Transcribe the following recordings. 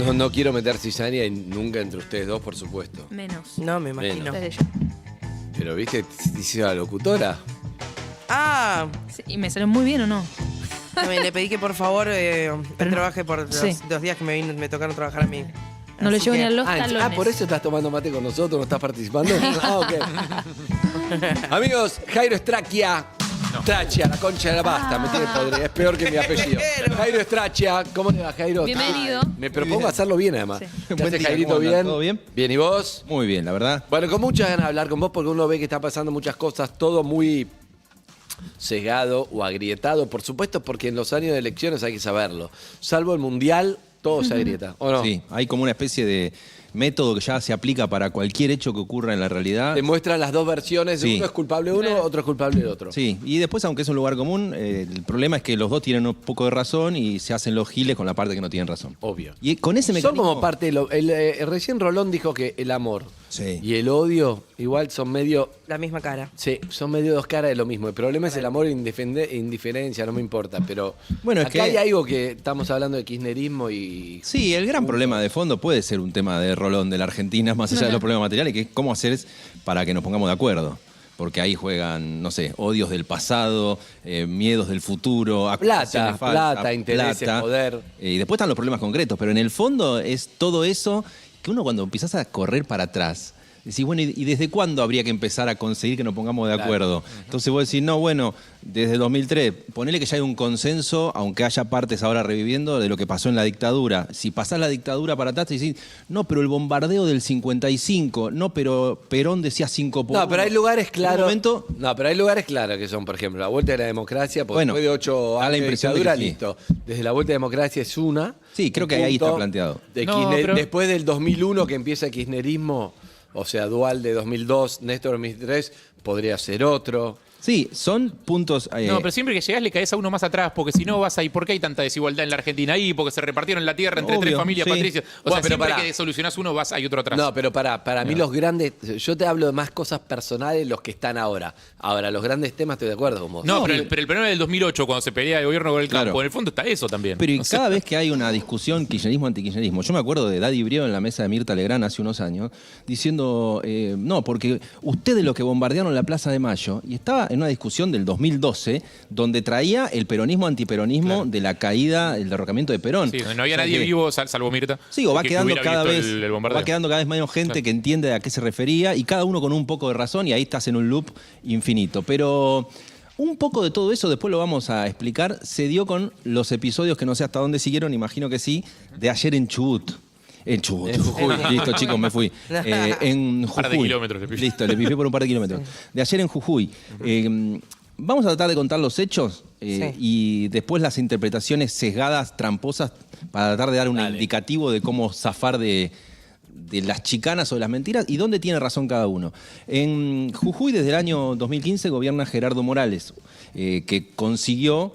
No quiero meter cizaña y nunca entre ustedes dos, por supuesto. Menos. No, me imagino. Desde ya. Pero, ¿viste? Dice la locutora. Ah, Sí, ¿y me salió muy bien o no? también le pedí que por favor Pero trabaje por los sí. 2 días que me tocaron trabajar a mí. No le Así llevo ni que- a los talones. por eso estás tomando mate con nosotros, no estás participando. Ok. Amigos, Jairo Estracchia. Stracchia, la concha de la pasta, me tiene podrido. Es peor que mi apellido. Jairo Estracchia, ¿cómo le va, Jairo? Bienvenido. Me propongo hacerlo bien, además. Sí. ¿Qué Buen hace, día, Jairito? ¿cómo andan? ¿Bien? ¿Todo bien? Bien, ¿y vos? Muy bien, la verdad. Bueno, con muchas ganas de hablar con vos porque uno ve que está pasando muchas cosas, todo muy sesgado o agrietado, por supuesto, porque en los años de elecciones hay que saberlo. Salvo el Mundial, todo se agrieta, ¿o no? Sí, hay como una especie de método que ya se aplica para cualquier hecho que ocurra en la realidad. Te muestran las dos versiones, Sí. uno es culpable de uno, otro es culpable del otro. Sí, y después, aunque es un lugar común, el problema es que los dos tienen un poco de razón y se hacen los giles con la parte que no tienen razón. Obvio. Y con ese Son mecanismo... como parte de lo... recién Rolón dijo que el amor Sí. y el odio igual son medio... La misma cara. Sí, son medio dos caras de lo mismo. El problema es el amor e indiferencia, no me importa. Pero Bueno, es acá que- hay algo que estamos hablando de kirchnerismo y... Sí, el gran problema de fondo puede ser un tema de Rolón de la Argentina, más allá de los problemas materiales, que es cómo hacer para que nos pongamos de acuerdo. Porque ahí juegan, no sé, odios del pasado, miedos del futuro, acusaciones Plata, intereses, poder. Y después están los problemas concretos, pero en el fondo es todo eso que uno cuando empiezas a correr para atrás, decís, bueno, ¿y desde cuándo habría que empezar a conseguir que nos pongamos de acuerdo? Entonces vos decís, no, bueno, desde 2003, ponele que ya hay un consenso, aunque haya partes ahora reviviendo, de lo que pasó en la dictadura. Si pasás la dictadura para atrás, te decís, no, pero el bombardeo del 55, no, pero Perón decía 5 por No, 1. pero hay lugares En un claros. momento, No, pero hay lugares claros que son, por ejemplo, la vuelta de la democracia, porque Bueno, después de 8 da la años de impresión de dictadura, que sí. listo. Desde la vuelta de la democracia es una. Sí, creo un que ahí está punto. planteado. De No, Kirchner- pero- Después del 2001 que empieza el kirchnerismo, o sea, Dual de 2002, Néstor 2003, podría ser otro. sí, son puntos... No, pero siempre que llegás le caes a uno más atrás, porque si no vas ahí. ¿Por qué hay tanta desigualdad en la Argentina ahí? Porque se repartieron la tierra entre Obvio, 3 familias sí. patricias. O Bueno, sea, pero siempre pará. que solucionás uno, hay otro atrás. No, pero para mí los grandes, yo te hablo de más cosas personales, los que están ahora. Ahora, los grandes temas estoy de acuerdo con vos. No, pero el problema del 2008, cuando se pelea el gobierno con el campo, Claro. en el fondo está eso también. Pero y O sea, cada vez que hay una discusión kirchnerismo-antikirchnerismo, yo me acuerdo de Daddy Brieo en la mesa de Mirta Legrand hace unos años, diciendo, no, porque ustedes los que bombardearon la Plaza de Mayo, y estaba en una discusión del 2012, donde traía el peronismo-antiperonismo de la caída, el derrocamiento de Perón. sí, no había O sea nadie que- vivo, salvo Mirta. Sí, o va que quedando hubiera cada visto vez, el bombardeo. va quedando cada vez menos gente Claro. que entiende a qué se refería y cada uno con un poco de razón y ahí estás en un loop infinito. Pero un poco de todo eso, después lo vamos a explicar, se dio con los episodios que no sé hasta dónde siguieron, imagino que sí, de ayer en Chubut. En Chubut. En Jujuy. Listo, chicos, me fui. En Jujuy. par de kilómetros le pifié. Listo, le pifié por un par de kilómetros. De ayer en Jujuy. Vamos a tratar de contar los hechos Sí. y después las interpretaciones sesgadas, tramposas, para tratar de dar un Dale. indicativo de cómo zafar de las chicanas o de las mentiras y dónde tiene razón cada uno. En Jujuy, desde el año 2015, gobierna Gerardo Morales, que consiguió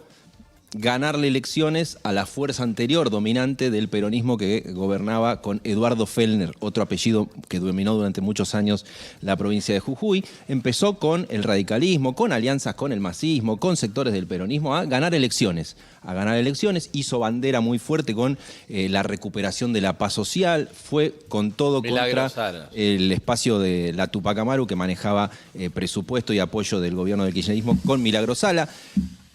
ganarle elecciones a la fuerza anterior dominante del peronismo que gobernaba con Eduardo Fellner, otro apellido que dominó durante muchos años la provincia de Jujuy. Empezó con el radicalismo, con alianzas con el masismo, con sectores del peronismo, a ganar elecciones. Hizo bandera muy fuerte con la recuperación de la paz social, fue con todo Milagro contra Sala. el espacio de la Tupac Amaru, que manejaba presupuesto y apoyo del gobierno del kirchnerismo con Milagro Sala.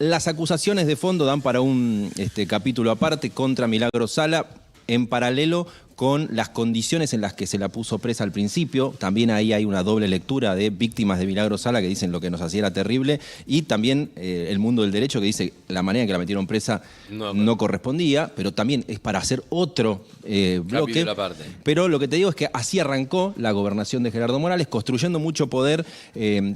Las acusaciones de fondo dan para un capítulo aparte contra Milagro Sala, en paralelo con las condiciones en las que se la puso presa al principio. También ahí hay una doble lectura de víctimas de Milagro Sala que dicen lo que nos hacía era terrible, y también el mundo del derecho que dice la manera en que la metieron presa no correspondía, pero también es para hacer otro bloque. Capítulo aparte. Pero lo que te digo es que así arrancó la gobernación de Gerardo Morales, construyendo mucho poder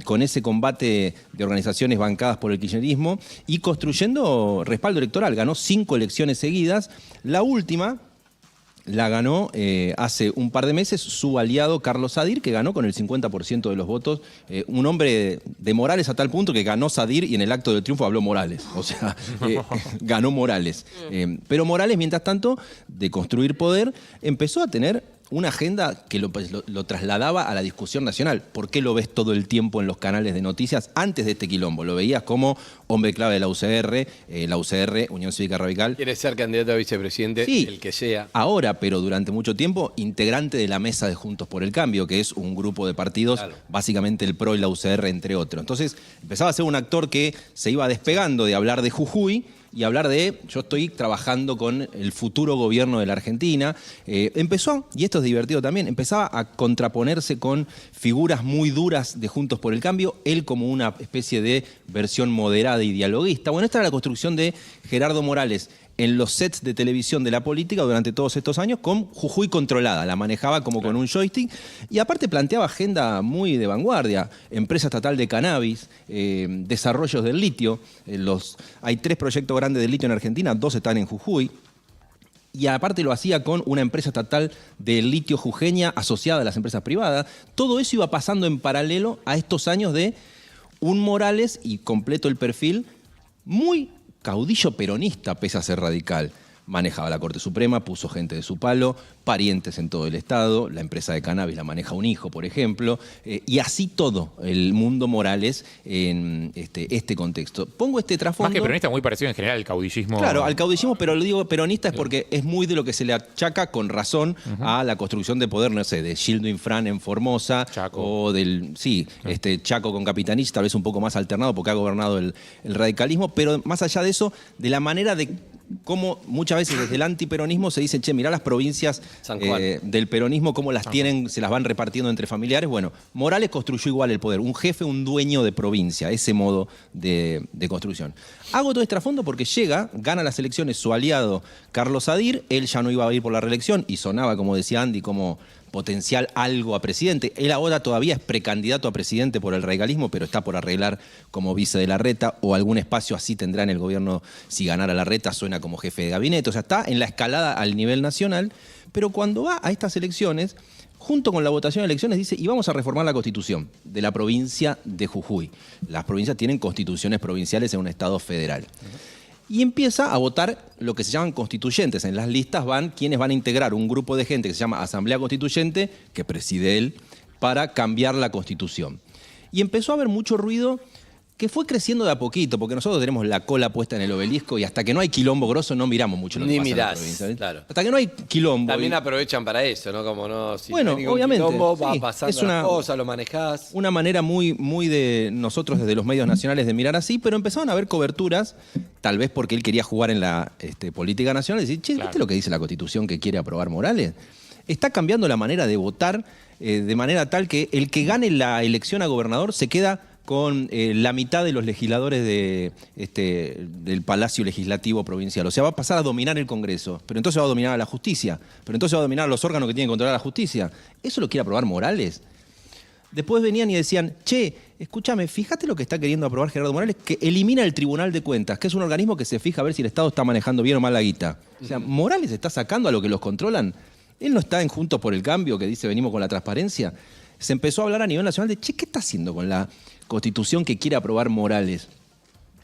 con ese combate de organizaciones bancadas por el kirchnerismo y construyendo respaldo electoral. Ganó 5 elecciones seguidas. La última la ganó hace un par de meses su aliado Carlos Sadir, que ganó con el 50% de los votos. Un hombre de Morales a tal punto que ganó Sadir y en el acto del triunfo habló Morales. O sea, ganó Morales. Pero Morales, mientras tanto, de construir poder, empezó a tener una agenda que lo trasladaba a la discusión nacional. ¿Por qué lo ves todo el tiempo en los canales de noticias antes de este quilombo? Lo veías como hombre clave de la UCR, Unión Cívica Radical. Quiere ser candidato a vicepresidente, Sí, el que sea. ahora, pero durante mucho tiempo, integrante de la mesa de Juntos por el Cambio, que es un grupo de partidos, Claro. básicamente el PRO y la UCR, entre otros. Entonces, empezaba a ser un actor que se iba despegando de hablar de Jujuy y hablar de, yo estoy trabajando con el futuro gobierno de la Argentina. Empezó, y esto es divertido también, empezaba a contraponerse con figuras muy duras de Juntos por el Cambio, él como una especie de versión moderada y dialoguista. Bueno, esta era la construcción de Gerardo Morales en los sets de televisión de la política durante todos estos años, con Jujuy controlada, la manejaba como con un joystick, y aparte planteaba agenda muy de vanguardia, empresa estatal de cannabis, desarrollos del litio, hay 3 proyectos grandes de litio en Argentina, 2 están en Jujuy, y aparte lo hacía con una empresa estatal de litio jujeña asociada a las empresas privadas. Todo eso iba pasando en paralelo a estos años de un Morales, y completo el perfil, muy caudillo peronista, pese a ser radical. Manejaba la Corte Suprema, puso gente de su palo, parientes en todo el Estado, la empresa de cannabis la maneja un hijo, por ejemplo, y así todo el mundo Morales en este contexto. Pongo este trasfondo... Más que peronista, muy parecido en general al caudillismo. Claro, al caudillismo, pero lo digo peronista es porque es muy de lo que se le achaca con razón a la construcción de poder, no sé, de Gildo Infran en Formosa, Chaco. o del, Chaco con Capitanich, tal vez un poco más alternado porque ha gobernado el radicalismo, pero más allá de eso, de la manera de cómo muchas veces desde el antiperonismo se dice, che, mirá las provincias San Juan. del peronismo, cómo las tienen, se las van repartiendo entre familiares. Bueno, Morales construyó igual el poder, un jefe, un dueño de provincia, ese modo de construcción. Hago todo este trasfondo porque gana las elecciones su aliado Carlos Sadir, él ya no iba a ir por la reelección y sonaba, como decía Andy, como potencial algo a presidente. Él ahora todavía es precandidato a presidente por el radicalismo, pero está por arreglar como vice de Larreta, o algún espacio así tendrá en el gobierno si ganara Larreta, suena como jefe de gabinete. O sea, está en la escalada al nivel nacional, pero cuando va a estas elecciones, junto con la votación de elecciones, dice, y vamos a reformar la constitución de la provincia de Jujuy. Las provincias tienen constituciones provinciales en un estado federal. Y empieza a votar lo que se llaman constituyentes. En las listas van quienes van a integrar un grupo de gente que se llama Asamblea Constituyente, que preside él, para cambiar la Constitución. Y empezó a haber mucho ruido que fue creciendo de a poquito, porque nosotros tenemos la cola puesta en el obelisco y hasta que no hay quilombo grosso no miramos mucho lo que Ni pasa en la mirás, provincia, ¿ves? claro. Hasta que no hay quilombo. También aprovechan para eso, ¿no? Como no, si Bueno, no hay ningún obviamente, quilombo, va sí, pasando es una- las cosas, lo manejás. Una manera muy, muy de nosotros desde los medios nacionales de mirar así, pero empezaron a haber coberturas, tal vez porque él quería jugar en la política nacional y decir, che, Claro. ¿viste lo que dice la Constitución que quiere aprobar Morales? Está cambiando la manera de votar de manera tal que el que gane la elección a gobernador se queda con la mitad de los legisladores del Palacio Legislativo Provincial. O sea, va a pasar a dominar el Congreso, pero entonces va a dominar a la justicia, pero entonces va a dominar a los órganos que tienen que controlar la justicia. ¿Eso lo quiere aprobar Morales? Después venían y decían, che, escúchame, fíjate lo que está queriendo aprobar Gerardo Morales, que elimina el Tribunal de Cuentas, que es un organismo que se fija a ver si el Estado está manejando bien o mal la guita. O sea, Morales está sacando a lo que los controlan. Él no está en Juntos por el Cambio, que dice venimos con la transparencia. Se empezó a hablar a nivel nacional de, che, ¿qué está haciendo con la Constitución que quiere aprobar Morales?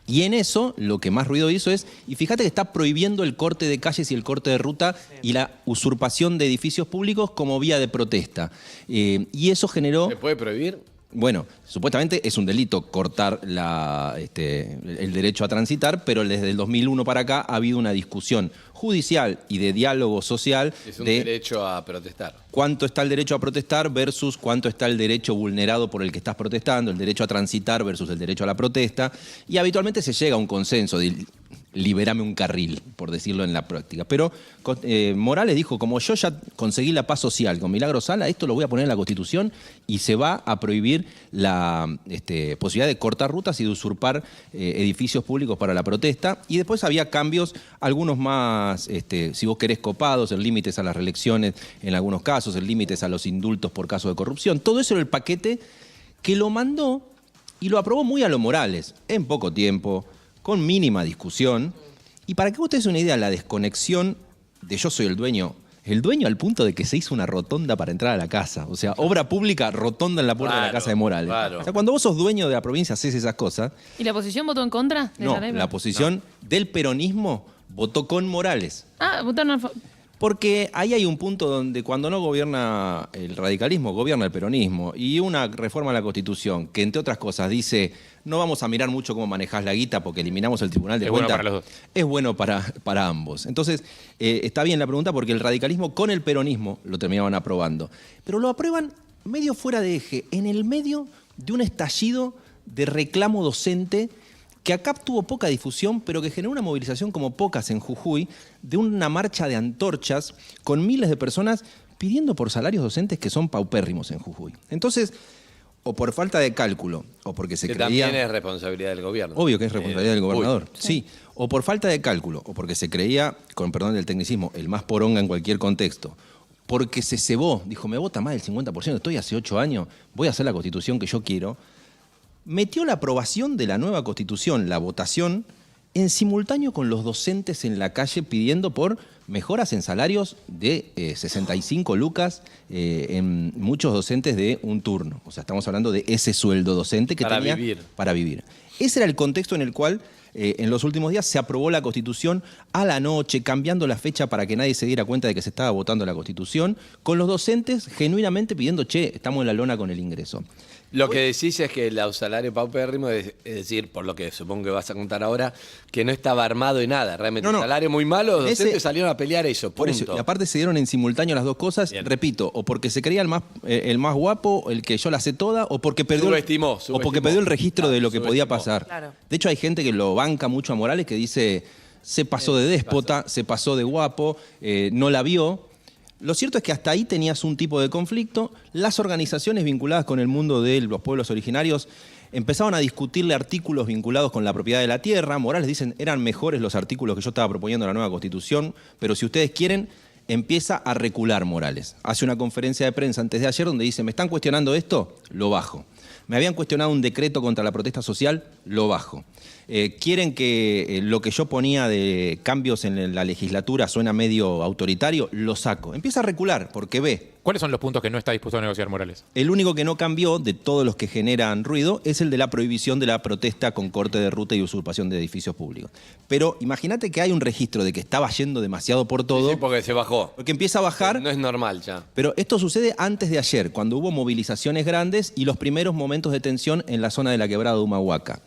Y en eso, lo que más ruido hizo es, y fíjate que está prohibiendo el corte de calles y el corte de ruta y la usurpación de edificios públicos como vía de protesta. Y eso generó... ¿Se puede prohibir? Bueno, supuestamente es un delito cortar el derecho a transitar, pero desde el 2001 para acá ha habido una discusión judicial y de diálogo social Es un de derecho a protestar. cuánto está el derecho a protestar versus cuánto está el derecho vulnerado por el que estás protestando, el derecho a transitar versus el derecho a la protesta. Y habitualmente se llega a un consenso de liberame un carril, por decirlo en la práctica. Pero Morales dijo, como yo ya conseguí la paz social con Milagro Sala, esto lo voy a poner en la Constitución y se va a prohibir la posibilidad de cortar rutas y de usurpar edificios públicos para la protesta. Y después había cambios, algunos más, si vos querés, copados, en límites a las reelecciones en algunos casos, en límites a los indultos por caso de corrupción. Todo eso era el paquete que lo mandó y lo aprobó muy a lo Morales, en poco tiempo, con mínima discusión. Y para que vos te des una idea, la desconexión de yo soy el dueño al punto de que se hizo una rotonda para entrar a la casa. O sea, obra pública, rotonda en la puerta de la Claro, casa de Morales. claro. O sea, cuando vos sos dueño de la provincia, haces esas cosas. ¿Y la oposición votó en contra de No, esa ley? la oposición del peronismo votó con Morales. Ah, votaron a Porque ahí hay un punto donde cuando no gobierna el radicalismo, gobierna el peronismo. Y una reforma a la Constitución que, entre otras cosas, dice no vamos a mirar mucho cómo manejás la guita porque eliminamos el Tribunal de Es bueno Cuentas. para los dos. Es bueno para ambos. Entonces, está bien la pregunta porque el radicalismo con el peronismo lo terminaban aprobando. Pero lo aprueban medio fuera de eje, en el medio de un estallido de reclamo docente que acá tuvo poca difusión, pero que generó una movilización como pocas en Jujuy, de una marcha de antorchas con miles de personas pidiendo por salarios docentes que son paupérrimos en Jujuy. Entonces, o por falta de cálculo, o porque se Que creía... también es responsabilidad del gobierno. Obvio que es responsabilidad del gobernador, uy. sí. O por falta de cálculo, o porque se creía, con perdón del tecnicismo, el más poronga en cualquier contexto. Porque se cebó, dijo, me vota más del 50%, estoy hace 8 años, voy a hacer la Constitución que yo quiero. Metió la aprobación de la nueva Constitución, la votación, en simultáneo con los docentes en la calle pidiendo por mejoras en salarios de 65 lucas en muchos docentes de un turno. O sea, estamos hablando de ese sueldo docente que Para tenía vivir. para vivir. Ese era el contexto en el cual en los últimos días se aprobó la Constitución a la noche, cambiando la fecha para que nadie se diera cuenta de que se estaba votando la Constitución, con los docentes genuinamente pidiendo, che, estamos en la lona con el ingreso. Lo que decís es que el salario paupérrimo, es decir, por lo que supongo que vas a contar ahora, que no estaba armado en nada. Realmente, No, no. el salario muy malo, los Ese- docentes salieron a pelear eso, Por eso, punto. y aparte se dieron en simultáneo las dos cosas, Bien. repito, o porque se creía el más guapo, el que yo la sé toda, o porque perdió, Subestimó, o porque subestimó. perdió el registro Claro, de lo que podía subestimó. pasar. Claro. De hecho, hay gente que lo banca mucho a Morales que dice, se pasó de déspota, se pasó de guapo, no la vio. Lo cierto es que hasta ahí tenías un tipo de conflicto. Las organizaciones vinculadas con el mundo de los pueblos originarios empezaban a discutirle artículos vinculados con la propiedad de la tierra. Morales dicen, eran mejores los artículos que yo estaba proponiendo en la nueva Constitución, pero si ustedes quieren, empieza a recular Morales. Hace una conferencia de prensa antes de ayer donde dice, ¿me están cuestionando esto? Lo bajo. Me habían cuestionado un decreto contra la protesta social, lo bajo. Quieren que lo que yo ponía de cambios en la legislatura suena medio autoritario, lo saco. Empieza a recular porque ve. ¿Cuáles son los puntos que no está dispuesto a negociar Morales? El único que no cambió de todos los que generan ruido es el de la prohibición de la protesta con corte de ruta y usurpación de edificios públicos. Pero imagínate que hay un registro de que estaba yendo demasiado por todo, Sí, porque se bajó. porque empieza a bajar. No es normal ya. Pero esto sucede antes de ayer, cuando hubo movilizaciones grandes y los primeros momentos de tensión en la zona de la quebrada de Humahuaca.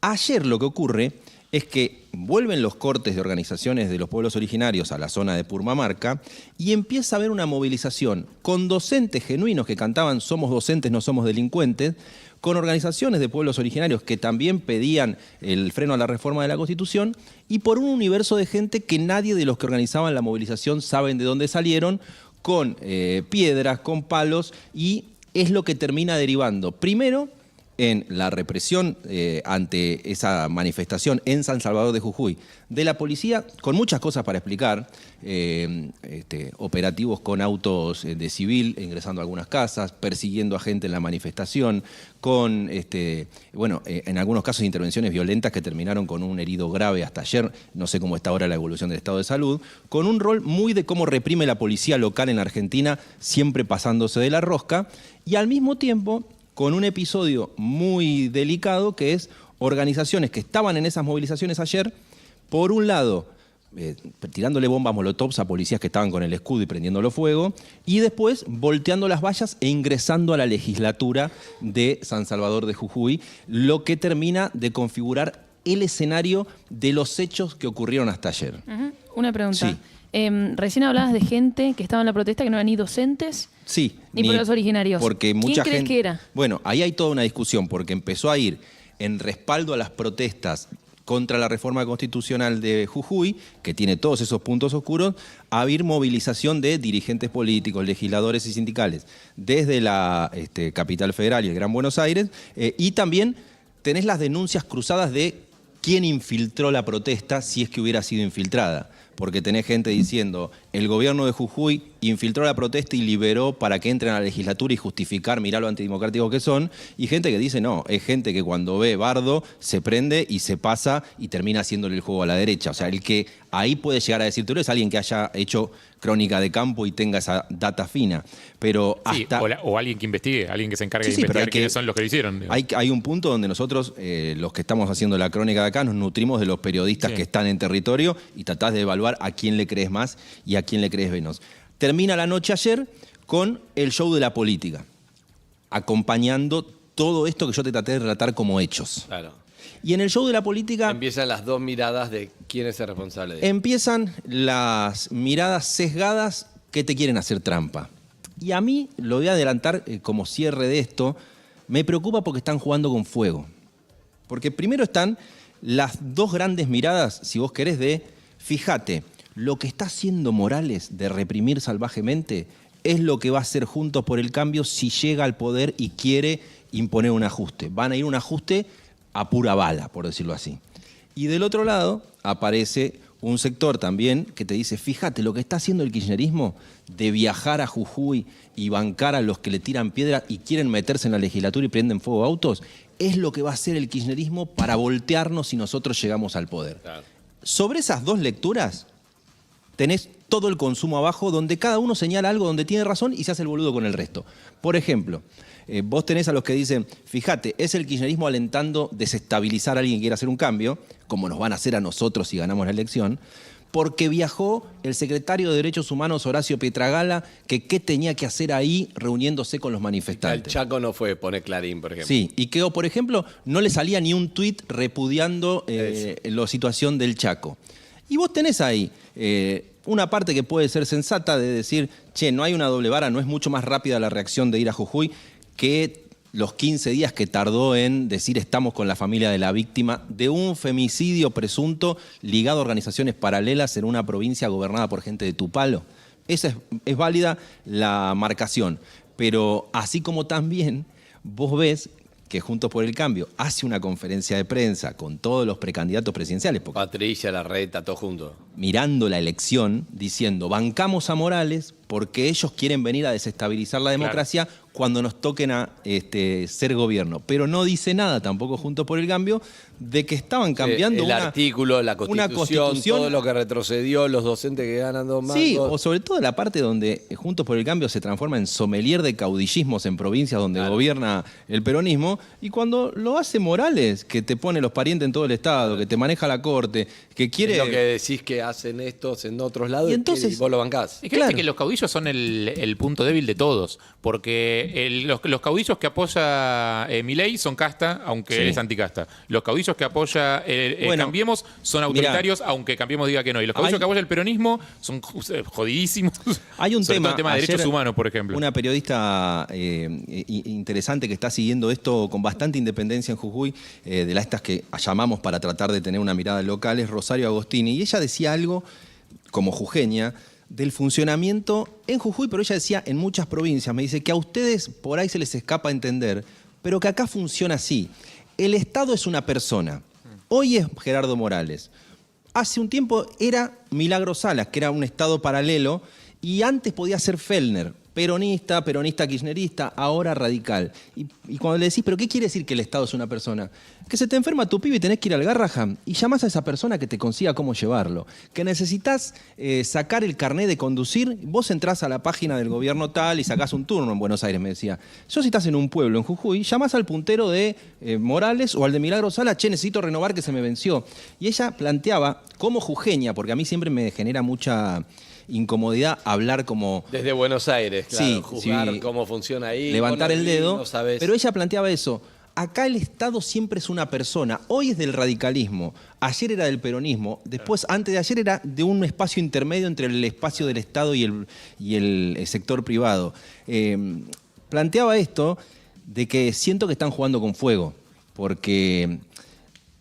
Ayer lo que ocurre es que vuelven los cortes de organizaciones de los pueblos originarios a la zona de Purmamarca y empieza a haber una movilización con docentes genuinos que cantaban "Somos docentes, no somos delincuentes", con organizaciones de pueblos originarios que también pedían el freno a la reforma de la Constitución y por un universo de gente que nadie de los que organizaban la movilización saben de dónde salieron, con piedras, con palos, y es lo que termina derivando primero en la represión ante esa manifestación en San Salvador de Jujuy de la policía, con muchas cosas para explicar, operativos con autos de civil ingresando a algunas casas, persiguiendo a gente en la manifestación, con, en algunos casos intervenciones violentas que terminaron con un herido grave hasta ayer, no sé cómo está ahora la evolución del estado de salud, con un rol muy de cómo reprime la policía local en Argentina, siempre pasándose de la rosca, y al mismo tiempo con un episodio muy delicado que es organizaciones que estaban en esas movilizaciones ayer, por un lado, tirándole bombas molotovs a policías que estaban con el escudo y prendiéndolo fuego, y después volteando las vallas e ingresando a la legislatura de San Salvador de Jujuy, lo que termina de configurar el escenario de los hechos que ocurrieron hasta ayer. Una pregunta. Sí. Recién hablabas de gente que estaba en la protesta que no eran ni docentes Sí. ni pueblos originarios. Porque mucha ¿Quién crees gente, que era? Bueno, ahí hay toda una discusión, porque empezó a ir en respaldo a las protestas contra la reforma constitucional de Jujuy, que tiene todos esos puntos oscuros, a haber movilización de dirigentes políticos, legisladores y sindicales, desde la capital federal y el Gran Buenos Aires, y también tenés las denuncias cruzadas de quién infiltró la protesta, si es que hubiera sido infiltrada. Porque tenés gente diciendo, el gobierno de Jujuy infiltró la protesta y liberó para que entren a la legislatura y justificar, mirá lo antidemocráticos que son, y gente que dice no, es gente que cuando ve bardo se prende y se pasa y termina haciéndole el juego a la derecha. O sea, el que ahí puede llegar a decir, tú eres alguien que haya hecho crónica de campo y tenga esa data fina. Pero Sí, hasta... o alguien que investigue, alguien que se encargue de Sí, pero investigar hay que- quiénes son los que lo hicieron. digamos. Hay un punto donde nosotros, los que estamos haciendo la crónica de acá, nos nutrimos de los periodistas Sí. que están en territorio y tratás de evaluar a quién le crees más y a quién le crees menos. Termina la noche ayer con el show de la política, acompañando todo esto que yo te traté de relatar como hechos. Claro. Y en el show de la política Empiezan las dos miradas de quién es el responsable de eso. empiezan las miradas sesgadas que te quieren hacer trampa. Y a mí, lo voy a adelantar como cierre de esto, me preocupa porque están jugando con fuego. Porque primero están las dos grandes miradas, si vos querés, de, fíjate, lo que está haciendo Morales de reprimir salvajemente es lo que va a hacer Juntos por el Cambio si llega al poder y quiere imponer un ajuste. Van a ir un ajuste a pura bala, por decirlo así. Y del otro lado aparece un sector también que te dice, fíjate, lo que está haciendo el kirchnerismo de viajar a Jujuy y bancar a los que le tiran piedra y quieren meterse en la legislatura y prenden fuego autos, es lo que va a hacer el kirchnerismo para voltearnos si nosotros llegamos al poder. Claro. Sobre esas dos lecturas tenés todo el consumo abajo donde cada uno señala algo donde tiene razón y se hace el boludo con el resto. Por ejemplo, vos tenés a los que dicen, fíjate, es el kirchnerismo alentando desestabilizar a alguien que quiera hacer un cambio, como nos van a hacer a nosotros si ganamos la elección, porque viajó el secretario de Derechos Humanos Horacio Pietragala, que qué tenía que hacer ahí reuniéndose con los El manifestantes. Chaco no fue, pone Clarín, por ejemplo. Sí, y que, por ejemplo, no le salía ni un tuit repudiando la situación del Chaco. Y vos tenés ahí una parte que puede ser sensata de decir, che, no hay una doble vara, no es mucho más rápida la reacción de ir a Jujuy que los 15 días que tardó en decir estamos con la familia de la víctima de un femicidio presunto ligado a organizaciones paralelas en una provincia gobernada por gente de Tupalo. Esa es válida la marcación, pero así como también vos ves que Juntos por el Cambio hace una conferencia de prensa con todos los precandidatos presidenciales, porque Patricia, Larreta, todo junto. mirando la elección, diciendo, bancamos a Morales porque ellos quieren venir a desestabilizar la democracia cuando nos toquen a ser gobierno. Pero no dice nada tampoco Juntos por el Cambio de que estaban cambiando el artículo, la constitución, todo lo que retrocedió, los docentes que ganan dos mangos. Sí, o sobre todo la parte donde Juntos por el Cambio se transforma en sommelier de caudillismos en provincias donde gobierna el peronismo, y cuando lo hace Morales, que te pone los parientes en todo el estado, que te maneja la corte, que quiere... Es lo que decís que hacen estos en otros lados Y entonces- y vos lo bancás. Es que viste que los caudillos son el punto débil de todos, porque los caudillos que apoya Milei son casta, aunque Sí. es anticasta. Los caudillos que apoya Bueno, Cambiemos son autoritarios, aunque Cambiemos diga que no. Y los caudillos Hay- que apoya el peronismo son jodidísimos. Hay un Sobre tema, todo el tema de ayer derechos humanos, por ejemplo. Una periodista interesante que está siguiendo esto con bastante independencia en Jujuy, de las estas que llamamos para tratar de tener una mirada local, es Rosario Agostini. Y ella decía algo, como jujeña, del funcionamiento en Jujuy, pero ella decía en muchas provincias, me dice que a ustedes por ahí se les escapa entender, pero que acá funciona así. El Estado es una persona. Hoy es Gerardo Morales. Hace un tiempo era Milagro Salas, que era un Estado paralelo, y antes podía ser Fellner, peronista kirchnerista, ahora radical. Y cuando le decís, ¿pero qué quiere decir que el Estado es una persona? Que se te enferma tu pibe y tenés que ir al Garraham y llamás a esa persona que te consiga cómo llevarlo. Que necesitas sacar el carné de conducir, vos entrás a la página del gobierno tal y sacás un turno en Buenos Aires, me decía. Yo si estás en un pueblo, en Jujuy, llamás al puntero de Morales o al de Milagro Sala, che, necesito renovar que se me venció. Y ella planteaba, como jujeña, porque a mí siempre me genera mucha incomodidad hablar como... Desde Buenos Aires, claro, Sí, juzgar sí. cómo funciona ahí. levantar vos no el vivís, dedo, no sabés. pero ella planteaba eso. Acá el Estado siempre es una persona. Hoy es del radicalismo, ayer era del peronismo, después, antes de ayer, era de un espacio intermedio entre el espacio del Estado y el sector privado. Planteaba esto de que siento que están jugando con fuego, porque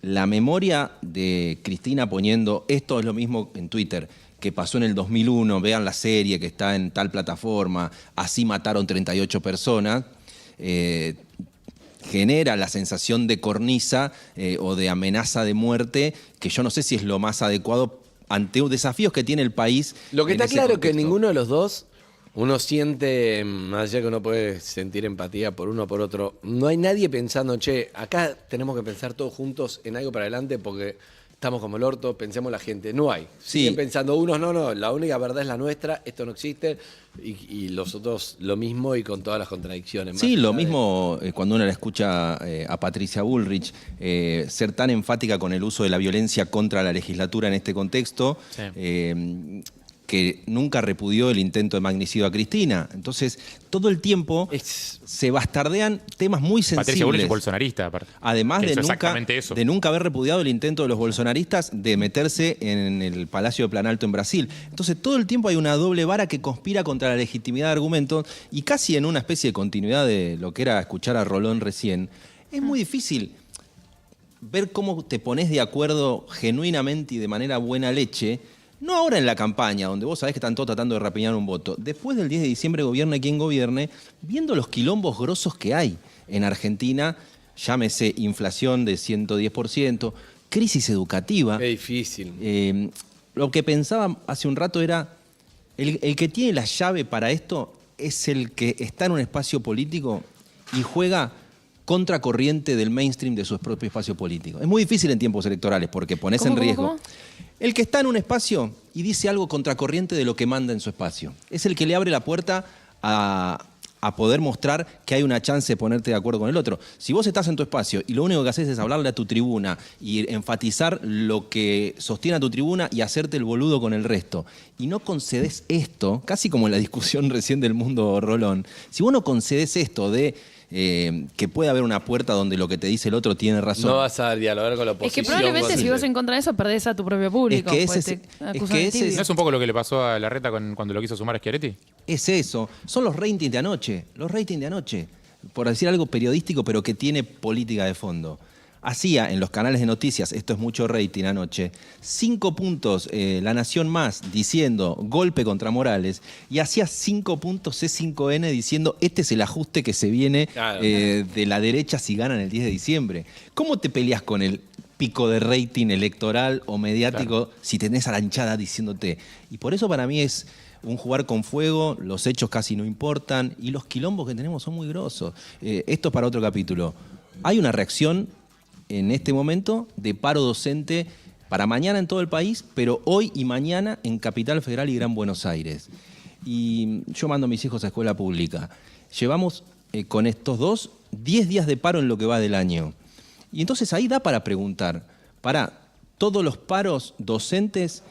la memoria de Cristina poniendo esto es lo mismo en Twitter, que pasó en el 2001, vean la serie que está en tal plataforma, así mataron 38 personas, genera la sensación de cornisa o de amenaza de muerte, que yo no sé si es lo más adecuado ante desafíos que tiene el país. Lo que en está ese claro es que contexto. ninguno de los dos Uno siente, más allá que uno puede sentir empatía por uno o por otro, no hay nadie pensando, che, acá tenemos que pensar todos juntos en algo para adelante porque estamos como el orto, pensemos la gente. No hay. Sí. Siguen pensando unos, no, la única verdad es la nuestra, esto no existe, y los otros lo mismo y con todas las contradicciones. Sí, Más lo allá de- mismo cuando uno la escucha a Patricia Bullrich ser tan enfática con el uso de la violencia contra la legislatura en este contexto, Sí. que nunca repudió el intento de magnicidio a Cristina. Entonces, todo el tiempo Es- se bastardean temas muy Patricia Bullrich sensibles. es bolsonarista, aparte. Además Que de hizo nunca, exactamente eso. de nunca haber repudiado el intento de los bolsonaristas de meterse en el Palacio de Planalto en Brasil. Entonces, todo el tiempo hay una doble vara que conspira contra la legitimidad de argumentos y casi en una especie de continuidad de lo que era escuchar a Rolón recién. Es muy difícil ver cómo te pones de acuerdo genuinamente y de manera buena leche. No ahora en la campaña, donde vos sabés que están todos tratando de rapiñar un voto. Después del 10 de diciembre, gobierne quien gobierne, viendo los quilombos grosos que hay en Argentina, llámese inflación de 110%, crisis educativa. Qué difícil. Lo que pensaba hace un rato era, el que tiene la llave para esto es el que está en un espacio político y juega contracorriente del mainstream de su propio espacio político. Es muy difícil en tiempos electorales porque pones ¿Cómo, en cómo, riesgo. cómo? El que está en un espacio y dice algo contracorriente de lo que manda en su espacio. Es el que le abre la puerta a poder mostrar que hay una chance de ponerte de acuerdo con el otro. Si vos estás en tu espacio y lo único que haces es hablarle a tu tribuna y enfatizar lo que sostiene a tu tribuna y hacerte el boludo con el resto, y no concedes esto, casi como en la discusión recién del mundo Rolón, si vos no concedes esto de que puede haber una puerta donde lo que te dice el otro tiene razón. No vas a dialogar con la Es oposición. que probablemente si con- vos en contra de eso perdés a tu propio público. Es que pues ese te es- acusan es que de ese tibio. ¿No es un poco lo que le pasó a Larreta cuando lo quiso sumar a Schiaretti? Es eso, son los ratings de anoche, por decir algo periodístico pero que tiene política de fondo. Hacía en los canales de noticias, esto es mucho rating anoche, 5 puntos La Nación Más diciendo golpe contra Morales y hacía 5 puntos C5N diciendo este es el ajuste que se viene Claro. de la derecha si ganan el 10 de diciembre. ¿Cómo te peleas con el pico de rating electoral o mediático si tenés a la hinchada diciéndote? Y por eso para mí es un jugar con fuego, los hechos casi no importan y los quilombos que tenemos son muy grosos. Esto es para otro capítulo. Hay una reacción en este momento de paro docente para mañana en todo el país, pero hoy y mañana en Capital Federal y Gran Buenos Aires. Y yo mando a mis hijos a escuela pública. Llevamos con estos dos 10 días de paro en lo que va del año. Y entonces ahí da para preguntar, ¿todos los paros docentes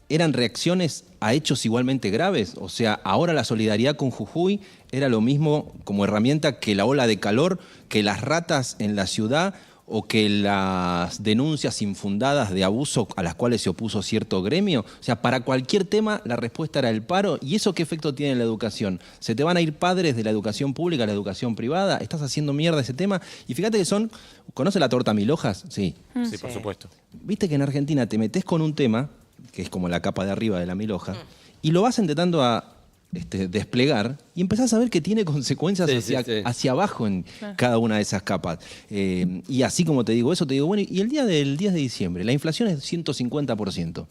eran reacciones a hechos igualmente graves? O sea, ahora la solidaridad con Jujuy era lo mismo como herramienta que la ola de calor, que las ratas en la ciudad o que las denuncias infundadas de abuso a las cuales se opuso cierto gremio. O sea, para cualquier tema la respuesta era el paro. ¿Y eso qué efecto tiene en la educación? ¿Se te van a ir padres de la educación pública a la educación privada? ¿Estás haciendo mierda ese tema? Y fíjate que son... ¿Conoce la torta Mil Hojas? Sí. Sí, por supuesto. Viste que en Argentina te metes con un tema, que es como la capa de arriba de la mil hoja, y lo vas intentando a desplegar y empezás a ver que tiene consecuencias Sí, hacia, sí. hacia abajo en cada una de esas capas. Y así como te digo eso, te digo, bueno, y el día del 10 de diciembre, la inflación es 150%.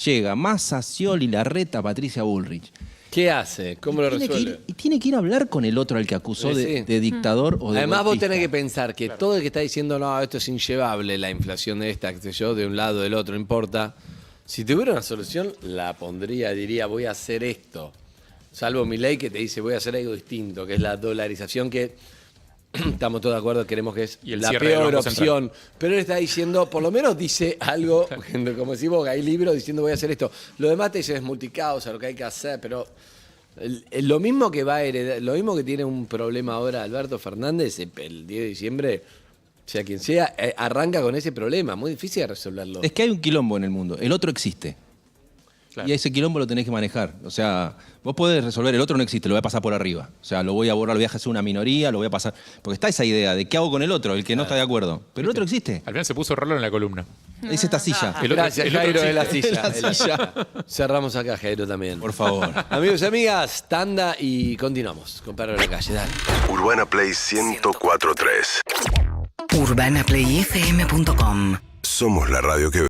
Llega Massa, Scioli, Larreta, Patricia Bullrich. ¿Qué hace? ¿Cómo lo Tiene que resuelve? ir- y tiene que ir a hablar con el otro al que acusó Sí, de, sí. de dictador o de Además, vos golpista. tenés que pensar que todo el que está diciendo, no, esto es inllevable, la inflación de esta, qué sé yo, de un lado, del otro, no importa. Si tuviera una solución, la pondría, diría, voy a hacer esto. Salvo Milei que te dice, voy a hacer algo distinto, que es la dolarización, que estamos todos de acuerdo, queremos que es Y el la cierre del peor Banco opción. Pero él está diciendo, por lo menos dice algo, como decimos, hay libros diciendo voy a hacer esto. Lo demás te dice es multicausa, lo que hay que hacer, pero lo mismo que va a heredar, lo mismo que tiene un problema ahora Alberto Fernández, el 10 de diciembre, sea quien sea, arranca con ese problema, muy difícil de resolverlo. Es que hay un quilombo en el mundo, el otro existe. Claro. Y ese quilombo lo tenés que manejar. O sea, vos podés resolver, el otro no existe, lo voy a pasar por arriba. O sea, lo voy a borrar, lo voy a hacer una minoría, lo voy a pasar. Porque está esa idea de qué hago con el otro, el que no está de acuerdo. Pero el otro existe. Al final se puso Rolón en la columna. Es esta silla. El otro- Gracias, el otro Jairo, de la existe. silla. De la silla. Cerramos acá, Jairo, también. Por favor. Amigos y amigas, tanda y continuamos con Perro de la Calle. Dale. Urbana Play 104.3. UrbanaPlayFM.com. Somos la radio que